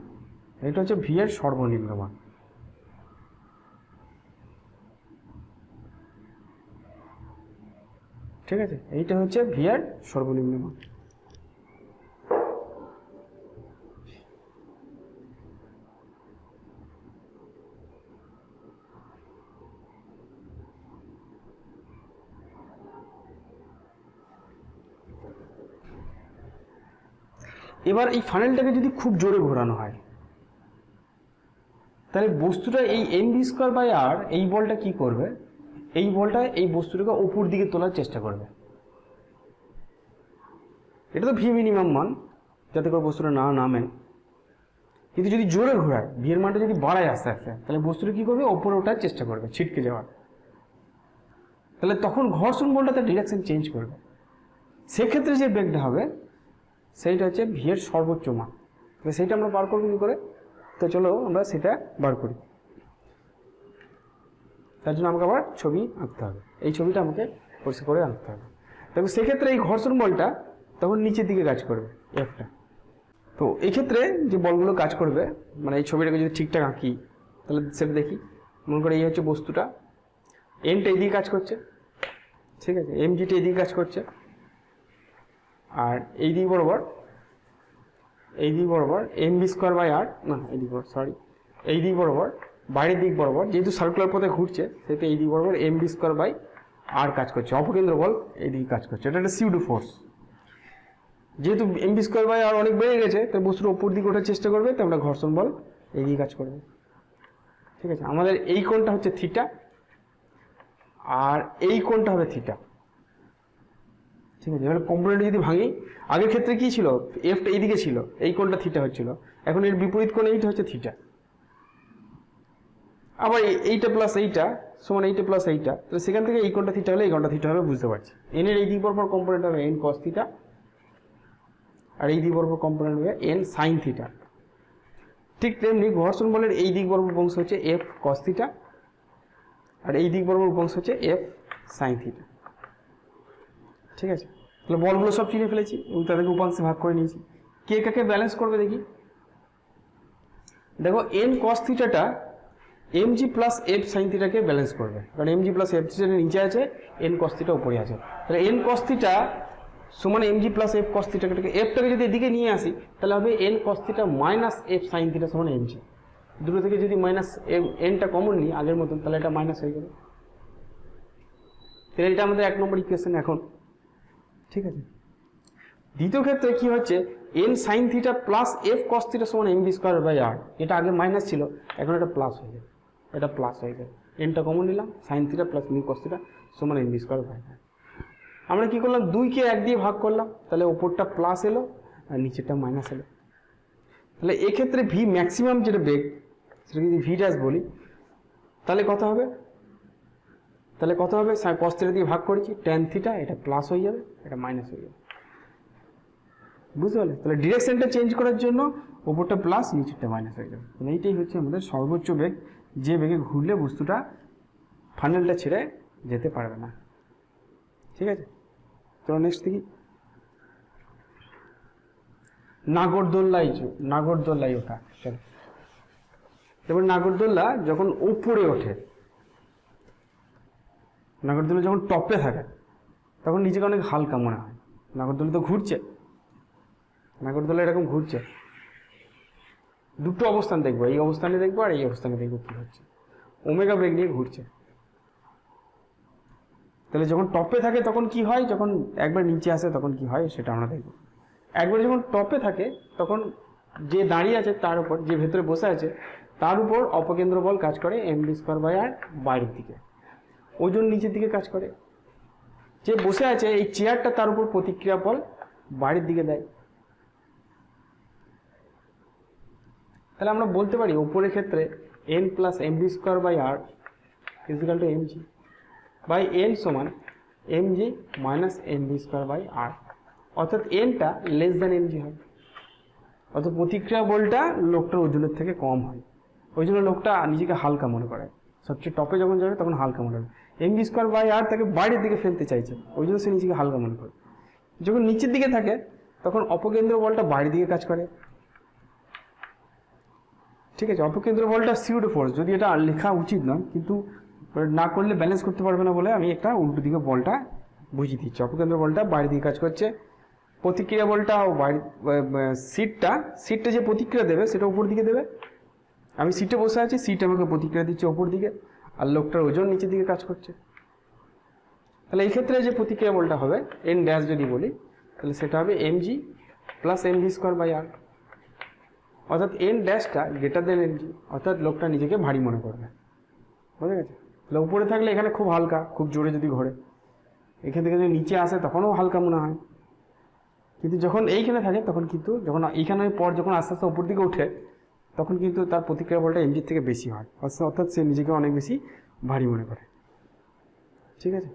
এটা হচ্ছে ভি এর সর্বনিম্ন মান, ঠিক আছে। এইটা হচ্ছে ভি এর সর্বনিম্ন মান। এবার এই ফানেলটাকে যদি খুব জোরে ঘোরানো হয় তাহলে বস্তুটা এই এম ভি স্কোয়ার বাই আর, এই বলটা কি করবে, এই বলটা এই বস্তুটাকে ওপর দিকে তোলার চেষ্টা করবে। এটা তো ভি মিনিমাম মান, যাতে করে বস্তুটা না নামে, কিন্তু যদি জোরে ঘোরায়, ভি এর মানটা যদি বাড়ায় আস্তে আস্তে, তাহলে বস্তুটা কি করবে, ওপরে ওঠার চেষ্টা করবে, ছিটকে যাওয়ার। তাহলে তখন ঘর্ষণ বলটা তার ডিরেকশন চেঞ্জ করবে, সেক্ষেত্রে যে বেগটা হবে সেইটা হচ্ছে ভি এর সর্বোচ্চ মান। তাহলে সেইটা আমরা বার করবো কী করে, তো চলো আমরা সেটা বার করি। তার জন্য আমাকে আবার ছবি আঁকতে হবে, এই ছবিটা আমাকে পরিষ্কার করে আঁকতে হবে। দেখো সেক্ষেত্রে এই ঘর্ষণ বলটা তখন নিচের দিকে কাজ করবে একটা। তো এই ক্ষেত্রে যে বলগুলো কাজ করবে, মানে এই ছবিটাকে যদি ঠিকঠাক আঁকি তাহলে সেটা দেখি। মনে করে এই হচ্ছে বস্তুটা, এমটা এইদিকে কাজ করছে, ঠিক আছে, এমজিটা এইদিকে কাজ করছে, আর এই দিক বরাবর এম বি স্কোয়ার বাই আর, না এই দিক সরি এই দিক বরাবর বাইরের দিক বরাবর, যেহেতু সার্কুলার পথে ঘুরছে সেহেতু এই দিক বরাবর এম বি স্কোয়ার বাই আর কাজ করছে, অপকেন্দ্র বল এই দিকে কাজ করছে। এটা একটা সিউডো ফোর্স। যেহেতু এম বি স্কোয়ার বাই আর অনেক বেড়ে গেছে, তাই বস্তুর ওপর দিকে ওঠার চেষ্টা করবে, তাই আমরা ঘর্ষণ বল এই দিকে কাজ করবে, ঠিক আছে। আমাদের এই কোণটা হচ্ছে থিটা, আর এই কোণটা হবে থিটা, ঠিক আছে। এবার কম্পোনেন্ট যদি ভাঙি, আগের ক্ষেত্রে কি ছিল, এফটা এইদিকে ছিল, এই কোণটা থিটা হচ্ছিল, এখন এর বিপরীত কোণ এইটা হচ্ছে থিটা। আবার এইটা প্লাস এইটা সমান এইটা প্লাস এইটা, তাহলে সেখান থেকে এই কোণটা থিটা হলে এই কোণটা থিটা হবে, বুঝতে পারছি। এন এর এই দিক বরাবর কম্পোনেন্ট হবে এন কস থিটা, আর এই দিক বরাবর কম্পোনেন্ট হবে এন সাইন থিটা। ঠিক তেমনি ঘর্ষণ বলের এই দিক বরাবর অংশ হচ্ছে এফ কস থিটা, আর এই দিক বরাবর অংশ হচ্ছে এফ সাইন থিটা, ঠিক আছে। তাহলে বলগুলো সব চিনে ফেলেছি এবং তাদেরকে উপাংশে ভাগ করে নিয়েছি। কে কাকে ব্যালেন্স করবে দেখি। দেখো এন কস থিটাটা M G plus F sine থিটাকে ব্যালেন্স করবে, কারণ M G plus F theta নিচে আছে, এন কস থিটা উপরে আছে। তাহলে এন কস থিটা সমান M G plus F cos থিটাকে, এফটাকে যদি এদিকে নিয়ে আসি তাহলে হবে N cos theta minus F sine theta সমান এম জি। দুটো থেকে যদি মাইনাস এনটা কমন নিই আগের মতন, তাহলে এটা মাইনাস হয়ে যাবে। তাহলে এটা আমাদের 1 নম্বর ইকুয়েশন এখন, ঠিক আছে। দ্বিতীয় ক্ষেত্রে কি হচ্ছে, N sine theta plus F cos theta সমান এম বি স্কোয়ার বাই আর, এটা আগে মাইনাস ছিল, এখন এটা প্লাস হয়ে যাবে, এটা প্লাস হয়ে যাবে। এনটা কমন নিলাম, sine theta plus mu cos theta সমান এম বি স্কোয়ার বাই আর। আমরা কি করলাম, 2কে 1 দিয়ে ভাগ করলাম, তাহলে ওপরটা প্লাস এলো আর নিচেরটা মাইনাস এলো। তাহলে এক্ষেত্রে ভি ম্যাক্সিমাম যেটা বেগ, সেটা যদি ভি ড্যাশ বলি, তাহলে কত হবে, কস থিটা দিয়ে ভাগ করেছি, ট্যান থিটা, এটা প্লাস হয়ে যাবে, এটা মাইনাস হয়ে যাবে, বুঝতে পারলে। তাহলে ডিরেকশনটা চেঞ্জ করার জন্য ওপরটা প্লাস নিচেরটা মাইনাস হয়ে যাবে। তাহলে এইটাই হচ্ছে আমাদের সর্বোচ্চ বেগ, যে বেগে ঘুরলে বস্তুটা ফানেলটা ছেড়ে যেতে পারবে না, ঠিক আছে। চলো নেক্সট দেখি। নাগরদোল্লায় ওঠা। চলো, এবার নাগরদোল্লা যখন উপরে ওঠে, নাগরদোল্লা যখন টপে থাকে তখন নিজেকে অনেক হালকা মনে হয়। নাগরদোল্লা তো ঘুরছে, নাগরদোল্লা এরকম ঘুরছে, দুটো অবস্থান দেখবো, এই অবস্থানে দেখবো আর এই অবস্থানে দেখবো কি হচ্ছে, ওমেগা বেগ নিয়ে ঘুরছে। তাহলে যখন টপে থাকে তখন কি হয়, যখন একবার নিচে আসে তখন কি হয় সেটা আমরা দেখব। একবার যখন টপে থাকে তখন যে দাঁড়িয়ে আছে তার উপর, যে ভেতরে বসে আছে তার উপর অপকেন্দ্র বল কাজ করে এম বি স্কোয়ার বাই আর, বাইরের দিকে ওজন নিচের দিকে কাজ করে। যে বসে আছে এই চেয়ারটা, তার উপর প্রতিক্রিয়া বল বাইরের দিকে দেয়। তাহলে আমরা বলতে পারি ওপরের ক্ষেত্রে N plus M V square by R is equal to M G, by N সমান M G minus M V square by R, অর্থাৎ এনটা লেস দ্যান এম জি হয়, অর্থাৎ প্রতিক্রিয়া বলটা লোকটার ওজনের থেকে কম হয়, ওই জন্য লোকটা নিজেকে হালকা মনে করে। সবচেয়ে টপে যখন যাবে তখন হালকা মনে হবে, এম বি স্কোয়ার বাই আর তাকে বাইরের দিকে ফেলতে চাইছে, ওই জন্য সে নিজেকে হালকা মনে করে। যখন নিচের দিকে থাকে তখন অপকেন্দ্র বলটা বাইরের দিকে কাজ করে, ঠিক আছে। অপকেন্দ্র বলটা সিউডো ফোর্স, যদি এটা লেখা উচিত নয়, কিন্তু না করলে ব্যালেন্স করতে পারবে না বলে আমি একটা উল্টো দিকে বলটা বুঝিয়ে দিচ্ছি। অপকেন্দ্র বলটা বাইরের দিকে কাজ করছে, প্রতিক্রিয়া বলটা বাইরে, সিটটা যে প্রতিক্রিয়া দেবে সেটা উপর দিকে দেবে। আমি সিটে বসে আছি, সিট আমাকে প্রতিক্রিয়া দিচ্ছে ওপর দিকে, আর লোকটার ওজন নিচের দিকে কাজ করছে। তাহলে এই ক্ষেত্রে যে প্রতিক্রিয়া বলটা হবে এন ড্যাশ যদি বলি, তাহলে সেটা হবে M G plus M V square by R, অর্থাৎ এন ড্যাশটা গ্রেটার দেন এম জি, অর্থাৎ লোকটা নিজেকে ভারী মনে করবে, বুঝে গেছে। তাহলে উপরে থাকলে এখানে খুব হালকা, খুব জোরে যদি ঘোরে, এখান থেকে যদি নিচে আসে তখনও হালকা মনে হয়, কিন্তু যখন এইখানে থাকে তখন কিন্তু, যখন এইখানে পর যখন আস্তে আস্তে উপর দিকে ওঠে তখন কিন্তু তার প্রতিক্রিয়া বলটা এমজির থেকে বেশি হয়, অর্থাৎ সে নিজেকে অনেক বেশি ভারী মনে করে, ঠিক আছে।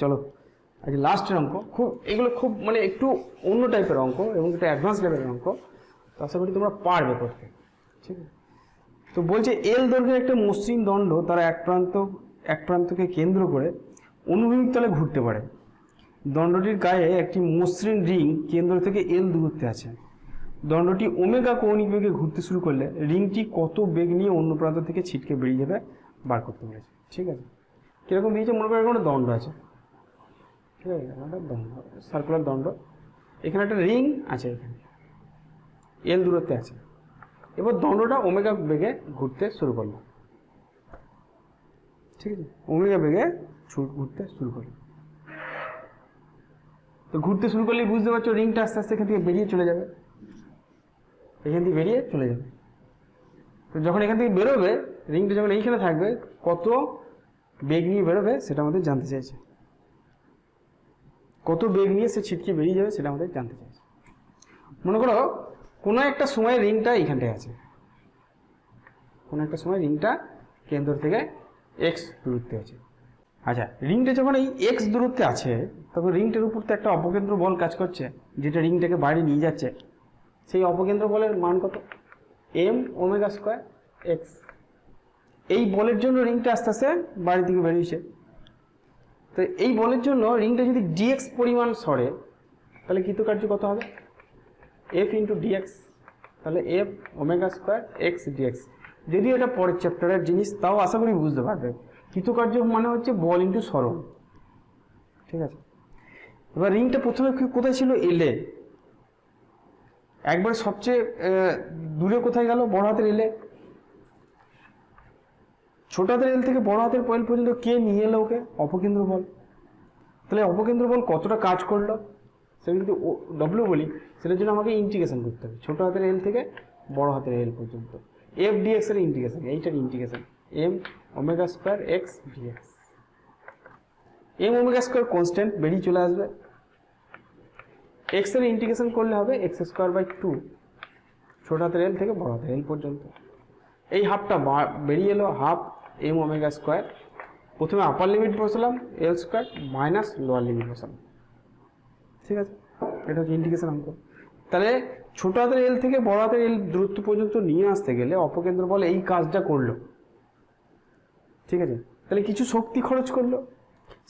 চলো আজ লাস্টের অঙ্ক, এগুলো খুব মানে একটু অন্য টাইপের অঙ্ক এবং এটা অ্যাডভান্স লেভেলের অঙ্ক, তো আশা করি তোমরা পারবে করতে। ঠিক আছে। তো বলছে এল দৈর্ঘ্যের একটা মসৃণ দণ্ড তার এক প্রান্তকে কেন্দ্র করে অনুভূমিক তলে ঘুরতে পারে। দণ্ডটির গায়ে একটি মসৃণ রিং কেন্দ্র থেকে এল দূরত্বে আছে। দণ্ডটি ওমেগা কৌণিক বেগে ঘুরতে শুরু করলে রিংটি কত বেগ নিয়ে অন্য প্রান্ত থেকে ছিটকে বেরিয়ে যাবে বার করতে পেরেছে। ঠিক আছে, কীরকম দিয়েছে মনে করেন কোনো দণ্ড আছে, ঠিক আছে, একটা দণ্ড, সার্কুলার দণ্ড, এখানে একটা রিং আছে, এখানে এল দূরত্বে আছে। এবার দণ্ডটা ওমেগা বেগে ঘুরতে শুরু করলো, ঠিক আছে, ওমেগা বেগে ঘুরতে শুরু করলো। তো ঘুরতে শুরু করলেই বুঝতে পারছো রিংটা আস্তে আস্তে এখান থেকে বেরিয়ে চলে যাবে, এখান থেকে বেরিয়ে চলে যাবে। তো যখন এখান থেকে বেরোবে, রিংটা যখন এইখানে থাকবে, কত বেগ নিয়ে বেরোবে সেটা আমাদের জানতে চাইছে। কত বেগ নিয়ে সে ছিটকে বেরিয়ে যাবে সেটা আমাদের জানতে চাইছে। মনে করো কোনো একটা সময় রিংটা এইখানটায় আছে, কোনো একটা সময় রিংটা কেন্দ্র থেকে এক্স দূরত্বে আছে। আচ্ছা, রিংটা যখন এই এক্স দূরত্বে আছে, তখন রিংটার উপর তো একটা অপকেন্দ্র বল কাজ করছে, যেটা রিংটাকে বাইরে নিয়ে যাচ্ছে। সেই অপকেন্দ্র বলের মান কত? M omega square x. এই বলের জন্য রিংটা আস্তে আস্তে বাইরের দিকে বেরিয়েছে। তো এই বলের জন্য রিংটা যদি ডিএক্স পরিমাণ সরে, তাহলে কৃতকার্য কত হবে? এফ ইন্টু ডিএক্স, তাহলে F omega square x dx. যদিও এটা পরের চ্যাপ্টারের জিনিস, তাও আশা করি বুঝতে পারবে। কৃতকার্য মানে হচ্ছে বল ইন্টু সরণ, ঠিক আছে। এবার রিংটা প্রথমে কোথায় ছিল? এলে। একবার সবচেয়ে দূরে কোথায় গেল? বড় হাতের এলে। ছোট হাতের এল থেকে বড় হাতের এল পর্যন্ত কে নিয়ে এলো ওকে? অপকেন্দ্র বল। তাহলে অপকেন্দ্র বল কতটা কাজ করলো সেটা যদি ডব্লিউ বলি, সেটার জন্য আমাকে ইন্টিগ্রেশন করতে হবে ছোট হাতের এল থেকে বড় হাতের এল পর্যন্ত। এফ ডিএক্স এর ইন্টিগ্রেশন, এইটার integration m omega square x dx. M omega square constant বেরিয়ে চলে আসবে। এক্স এর ইন্টিগ্রেশন করলে হবে এক্স স্কোয়ার বাই 2 ছোট হাতের এল থেকে বড় হাতের এল পর্যন্ত। এই হাফটা বেরিয়ে এলো, হাফ এম ওমেগা স্কোয়ার। প্রথমে আপার লিমিট বসালাম এল স্কোয়ার মাইনাস লোয়ার লিমিট বসালাম, ঠিক আছে। এটা হচ্ছে ইন্টিগ্রেশন অঙ্ক। তাহলে ছোট হাতের এল থেকে বড় হাতের এল দূরত্ব পর্যন্ত নিয়ে আসতে গেলে অপকেন্দ্র বল এই কাজটা করলো, ঠিক আছে। তাহলে কিছু শক্তি খরচ করলো,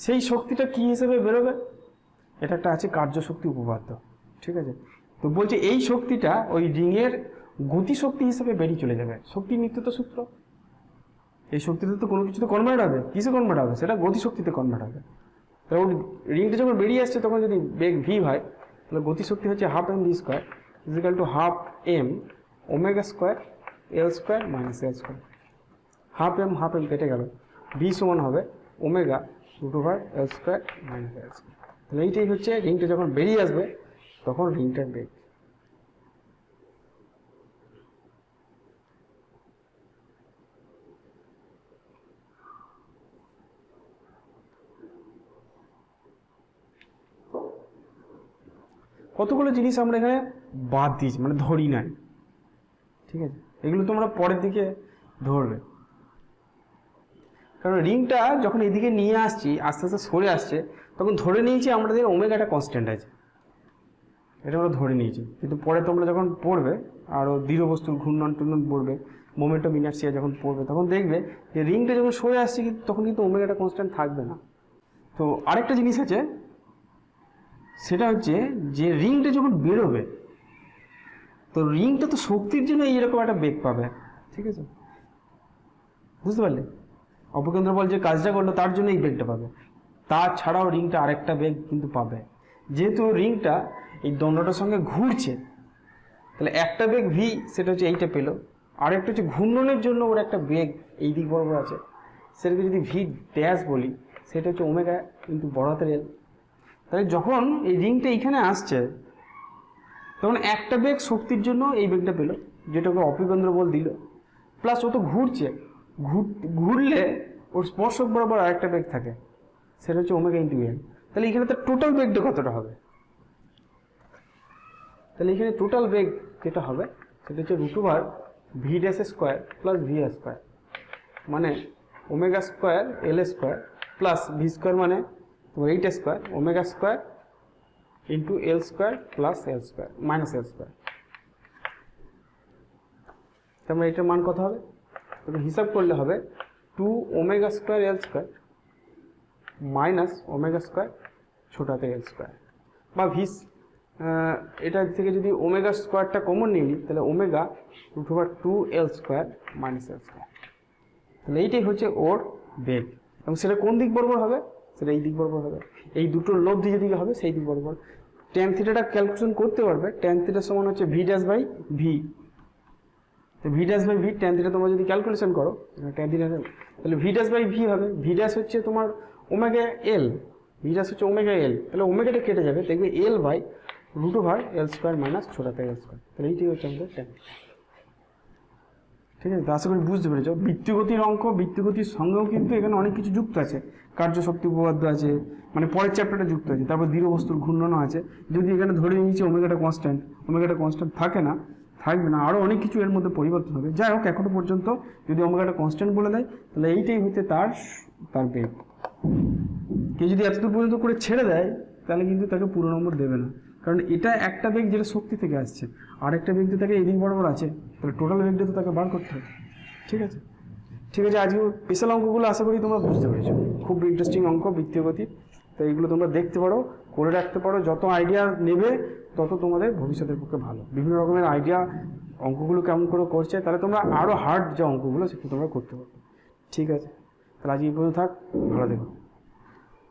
সেই শক্তিটা কি হিসেবে বেরোবে? এটা একটা আছে কার্যশক্তি উপপাদ্য, ঠিক আছে। তো বলছে এই শক্তিটা ওই রিংয়ের গতিশক্তি হিসেবে বেরিয়ে চলে যাবে। শক্তির নিত্যতা সূত্র, এই শক্তিতে তো কোনো কিছুতে কনভার্ট হবে। কিসে কনভার্ট হবে? সেটা গতিশক্তিতে কনভার্ট হবে। তাহলে ওই রিংটা যখন বেরিয়ে আসছে তখন যদি বেগ ভি হয়, তাহলে গতিশক্তি হচ্ছে half m V square equal to half m omega square L square minus L square. Half m কেটে গেল, ভি সমান হবে omega root over l square minus এল স্কোয়ার। তাহলে এইটাই হচ্ছে রিংটা যখন বেরিয়ে আসবে তখন রিংটার বেগ। কতগুলো জিনিস আমরা এখানে বাদ দিয়েছি, মানে ধরি নাই, ঠিক আছে। এগুলো তোমরা পরের দিকে ধরবে, কারণ রিংটা যখন এদিকে নিয়ে আসছি আস্তে আস্তে সরে আসছে, তখন ধরে নিয়েছি আমাদের ওমেগাটা কনস্ট্যান্ট আছে, এটা আমরা ধরে নিয়েছি। কিন্তু পরে তোমরা যখন পড়বে আরও দৃঢ় বস্তুর ঘূর্ণন টুর্ণন পড়বে, মোমেন্টাম ইনার্সিয়া যখন পড়বে, তখন দেখবে যে রিংটা যখন সরে আসছে তখন কিন্তু ওমেগাটা কনস্ট্যান্ট থাকবে না। তো আরেকটা জিনিস আছে, সেটা হচ্ছে যে রিংটা যখন বেরোবে, তো রিংটা তো শক্তির জন্য এইরকম একটা বেগ পাবে, ঠিক আছে, বুঝতে পারলে? অপকেন্দ্র বল যে কাজটা করলো তার জন্য এই বেগটা পাবে। তাছাড়াও রিংটা আরেকটা বেগ কিন্তু পাবে, যেহেতু রিংটা এই দণ্ডটার সঙ্গে ঘুরছে, তাহলে একটা বেগ ভি, সেটা হচ্ছে এইটা পেলো। আরেকটা হচ্ছে ঘূর্ণনের জন্য ওর একটা বেগ এই দিক বরাবর আছে, সেটাকে যদি ভি ড্যাশ বলি, সেটা হচ্ছে ওমেগা কিন্তু বড় হাতের এল। তাহলে যখন এই রিংটা এইখানে আসছে, তখন একটা বেগ শক্তির জন্য এই বেগটা পেলো, যেটাকে অপকেন্দ্র বল দিল, প্লাস ও তো ঘুরছে, ঘুরলে ওর স্পর্শক বরাবর আরেকটা বেগ থাকে, সেটা হচ্ছে ওমেগা ইন্টু এল। তাহলে এখানে তার টোটাল বেগটা কতটা হবে? তাহলে এখানে টোটাল বেগ যেটা হবে সেটা হচ্ছে root over V dash square plus V square, মানে ওমেগা স্কোয়ার এল স্কোয়ার প্লাস ভি স্কোয়ার মানে তোমার eight square omega square into L square plus L square minus এল স্কোয়ার। তারপরে এটার মান কত হবে? তবে হিসাব করলে হবে 2 ওমেগা স্কোয়ার এল square minus omega square ছোটাতে L square, বা ভিস এটা থেকে যদি ওমেগা স্কোয়ারটা কমন নিয়ে নিই তাহলে ওমেগা √2 এল স্কোয়ার মাইনাস এল স্কোয়ার। তাহলে এইটাই হচ্ছে ওর বেগ, এবং সেটা কোন দিক বরাবর হবে? সেটা এই দিক বরাবর হবে। এই দুটোর লব্ধি যেদিকে হবে সেই দিক বরাবর। ট্যান থিটাটা ক্যালকুলেশন করতে পারবে, ট্যান থিটা সমান হচ্ছে ভি ড্যাশ বাই ভি। তো V dash by V tan theta তোমরা যদি ক্যালকুলেশন করো ট্যান থিটা, তাহলে ভি ড্যাশ বাই ভি হবে, ভি ড্যাশ হচ্ছে তোমার ওমেগা এল, ভি ড্যাশ হচ্ছে ওমেগা এল, তাহলে ওমেগাটা কেটে যাবে, দেখবে L by √L square minus ছোটাতে এল স্কোয়ার। তাহলে এইটাই হচ্ছে আমাদের ট্যান। ঠিক আছে, আশা করি বুঝতে পেরেছ। বৃত্তগতির অঙ্ক, বৃত্তগতির সঙ্গেও কিন্তু এখানে অনেক কিছু যুক্ত আছে। কার্যশক্তি উপপাদ্য আছে, মানে পরের চ্যাপ্টারটা যুক্ত আছে। তারপর দৃঢ়বস্তুর ঘূর্ণনও আছে। যদি এখানে ধরে নিয়েছি ওমেগাটা কনস্ট্যান্ট থাকে না, থাকবে না, আরও অনেক কিছু এর মধ্যে পরিবর্তন হবে। যাই হোক, এখনো পর্যন্ত যদি ওমেগাটা কনস্ট্যান্ট বলে দেয় তাহলে এইটাই হচ্ছে তার বেগ। কেউ যদি এতদূর পর্যন্ত করে ছেড়ে দেয় তাহলে কিন্তু তাকে পুরো নম্বর দেবে না, কারণ এটা একটা বেগ যেটা শক্তি থেকে আসছে, আর একটা বেগ তো তাকে এদিক বরাবর আছে, তাহলে টোটাল বেগটা তো তাকে বার করতে হবে। ঠিক আছে, আজকে স্পেশাল অঙ্কগুলো আশা করি তোমরা বুঝতে পেরেছো। খুব ইন্টারেস্টিং অঙ্ক বৃত্তীয় গতি, তো এইগুলো তোমরা দেখতে পারো, করে রাখতে পারো। যত আইডিয়া নেবে তত তোমাদের ভবিষ্যতের পক্ষে ভালো। বিভিন্ন রকমের আইডিয়া অঙ্কগুলো কেমন করে করছে, তাহলে তোমরা আরও হার্ড যে অঙ্কগুলো সেগুলো তোমরা করতে পারবে। ঠিক আছে, তাহলে আজকে এই পর্যন্ত থাক, ভালো থেকো।